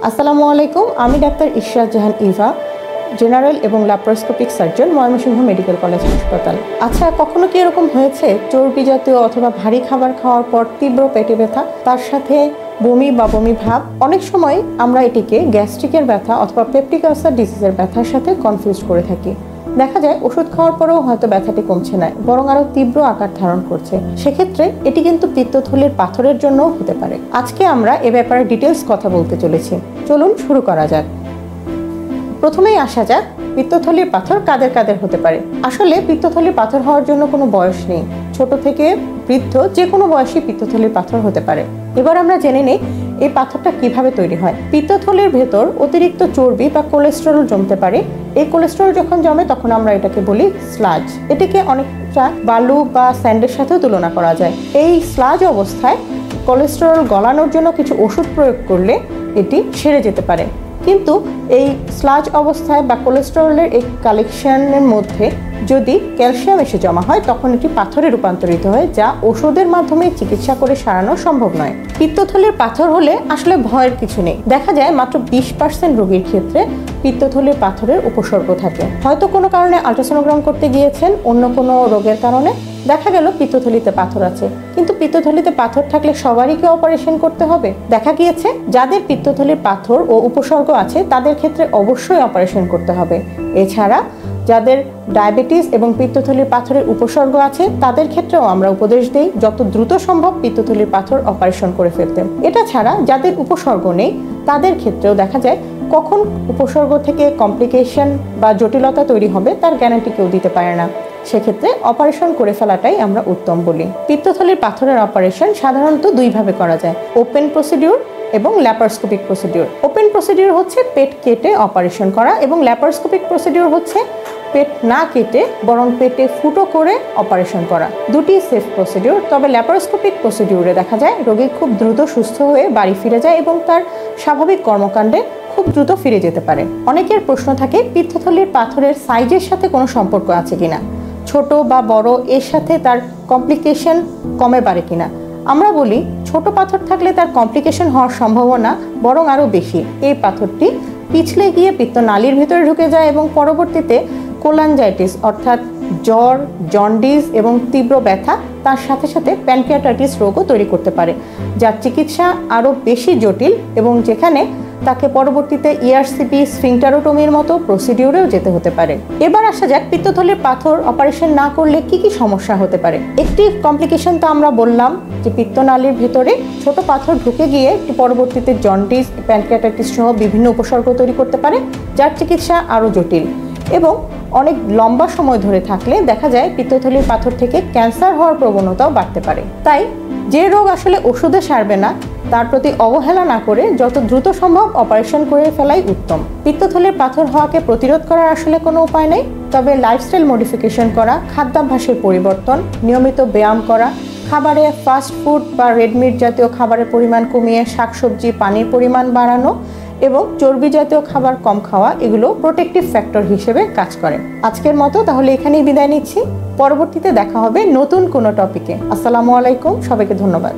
আসসালামু আলাইকুম, আমি ডাক্তার ইশরাত জাহান ইভা, জেনারেল এবং laparoscopic surgeon, Mymensingh medical college হাসপাতাল। আচ্ছা, কখনো কি এরকম হয়েছে চর্বি জাতীয় অথবা ভারী খাবার খাওয়ার পর তীব্র পেটে ব্যথা, তার সাথে বমি বা বমি ভাব? অনেক সময় আমরা এটিকে গ্যাস্ট্রিকের ব্যথা অথবা পেপটিক আলসার ডিজিজের ব্যথার সাথে কনফিউজ করে থাকি। দেখা যায় ওষুধ খাওয়ার পরেও হয়তো ব্যথাটি কমছে না, বরং আরো তীব্র আকার ধারণ করছে। সেক্ষেত্রে এটি কিন্তু পিত্তথলির পাথরের জন্যও হতে পারে। আজকে আমরা এ ব্যাপারে ডিটেলস কথা বলতে চলেছি। চলুন শুরু করা যাক। প্রথমেই আসা যাক পিত্তথলির পাথর কাদের কাদের হতে পারে। আসলে পিত্তথলির পাথর হওয়ার জন্য কোনো বয়স নেই। ছোট থেকে বৃদ্ধ যে কোনো বয়সী পিত্তথলির পাথর হতে পারে। এবার আমরা জেনে নিই এই পাথরটা কিভাবে তৈরি হয়। পিত্তথলির ভেতর অতিরিক্ত চর্বি বা কোলেস্টেরল জমতে পারে। এই কোলেস্টেরল যখন জমে তখন আমরা এটাকে বলি স্লাজ। এটিকে অনেকটা বালু বা স্যান্ডের সাথেও তুলনা করা যায়। এই স্লাজ অবস্থায় কোলেস্টেরল গলানোর জন্য কিছু ওষুধ প্রয়োগ করলে এটি সেরে যেতে পারে। কিন্তু এই স্লাজ অবস্থায় বা কোলেস্টেরলের এই কালেকশনের মধ্যে যদি ক্যালসিয়াম এসে জমা হয় তখন এটি পাথরে রূপান্তরিত হয়, যা ওষুধের মাধ্যমে চিকিৎসা করে সারানো সম্ভব নয়। পিত্তথলির পাথর হলে আসলে ভয়ের কিছু নেই। দেখা যায় মাত্র 20% রোগীর ক্ষেত্রে পিত্তথলির পাথরের উপসর্গ থাকে। হয়তো কোনো কারণে আল্ট্রাসোনোগ্রাম করতে গিয়েছেন, অন্য কোনো রোগের কারণে দেখা গেল পিত্তথলিতে পাথর আছে, কিন্তু পিত্তথলিতে পাথর থাকলে সবারই কি অপারেশন করতে হবে? দেখা গিয়েছে যাদের পিত্তথলির পাথর ও উপসর্গ আছে তাদের ক্ষেত্রে অবশ্যই অপারেশন করতে হবে। এছাড়া যাদের ডায়াবেটিস এবং পিত্তথলির পাথরের উপসর্গ আছে তাদের ক্ষেত্রেও আমরা উপদেশ দেই যত দ্রুত সম্ভব পিত্তথলির পাথর অপারেশন করে ফেলতে। এটা ছাড়া যাদের উপসর্গ নেই তাদের ক্ষেত্রেও দেখা যায় কখন উপসর্গ থেকে কমপ্লিকেশন বা জটিলতা তৈরি হবে তার গ্যারান্টি কেউ দিতে পারে না। সেক্ষেত্রে অপারেশন করে ফেলাটাই আমরা উত্তম বলি। পিত্তথলির পাথরের অপারেশন সাধারণত দুইভাবে করা যায়, ওপেন প্রসিডিউর এবং ল্যাপারোস্কোপিক প্রসিডিউর। ওপেন প্রসিডিউর হচ্ছে পেট কেটে অপারেশন করা এবং ল্যাপারোস্কোপিক প্রসিডিউর হচ্ছে পেট না কেটে বরং পেটে ফুটো করে অপারেশন করা। দুটি সেফ প্রসিডিউর। তবে ল্যাপারোস্কোপিক প্রসিডিউরে দেখা যায় রোগী খুব দ্রুত সুস্থ হয়ে বাড়ি ফিরে যায় এবং তার স্বাভাবিক কর্মকাণ্ডে খুব দ্রুত ফিরে যেতে পারে। অনেকের প্রশ্ন থাকে পিত্তথলির পাথরের সাইজের সাথে কোনো সম্পর্ক আছে কিনা, ছোট বা বড় এর সাথে তার কমপ্লিকেশন কমে বাড়ে কিনা। আমরা বলি ছোট পাথর থাকলে তার কমপ্লিকেশন হওয়ার সম্ভাবনা বরং আরও বেশি। এই পাথরটি পিছলে গিয়ে পিত্তনালীর ভিতরে ঢুকে যায় এবং পরবর্তীতে কোলাঞ্জাইটিস অর্থাৎ জ্বর, জন্ডিস এবং তীব্র ব্যথা, তার সাথে সাথে প্যানক্রিয়াটাইটিস রোগও তৈরি করতে পারে, যার চিকিৎসা আরও বেশি জটিল এবং যেখানে তাকে পরবর্তীতে ইআরসিপি, স্ফিংটারোটমির মতো প্রসিডিউরেও যেতে হতে পারে। এবার আসা যাক পিত্তথলির পাথর অপারেশন না করলে কি কি সমস্যা হতে পারে। একটি কমপ্লিকেশন তো আমরা বললাম যে পিত্তনালীর ভেতরে ছোট পাথর ঢুকে গিয়ে পরবর্তীতে জন্ডিস, প্যানক্রিয়াটাইটিস সহ বিভিন্ন উপসর্গ তৈরি করতে পারে, যার চিকিৎসা আরও জটিল। এবং অনেক লম্বা সময় ধরে থাকলে দেখা যায় পিত্তথলির পাথর থেকে ক্যান্সার হওয়ার প্রবণতাও বাড়তে পারে। তাই যে রোগ আসলে ওষুধে সারবে না তার প্রতি অবহেলা না করে যত দ্রুত সম্ভব অপারেশন করে ফেলাই উত্তম। পিত্তথলির পাথর হওয়াকে প্রতিরোধ করার আসলে কোনো উপায় নেই, তবে লাইফস্টাইল মডিফিকেশন করা, খাদ্যাভ্যাসের পরিবর্তন, নিয়মিত ব্যায়াম করা, খাবারে ফাস্ট ফুড বা রেডমিট জাতীয় খাবারের পরিমাণ কমিয়ে শাকসবজি, পানির পরিমাণ বাড়ানো এবং চর্বি জাতীয় খাবার কম খাওয়া, এগুলো প্রোটেক্টিভ ফ্যাক্টর হিসেবে কাজ করে। আজকের মতো তাহলে এখানেই বিদায় নিচ্ছি। পরবর্তীতে দেখা হবে নতুন কোনো টপিকে। আসসালামু আলাইকুম, সবাইকে ধন্যবাদ।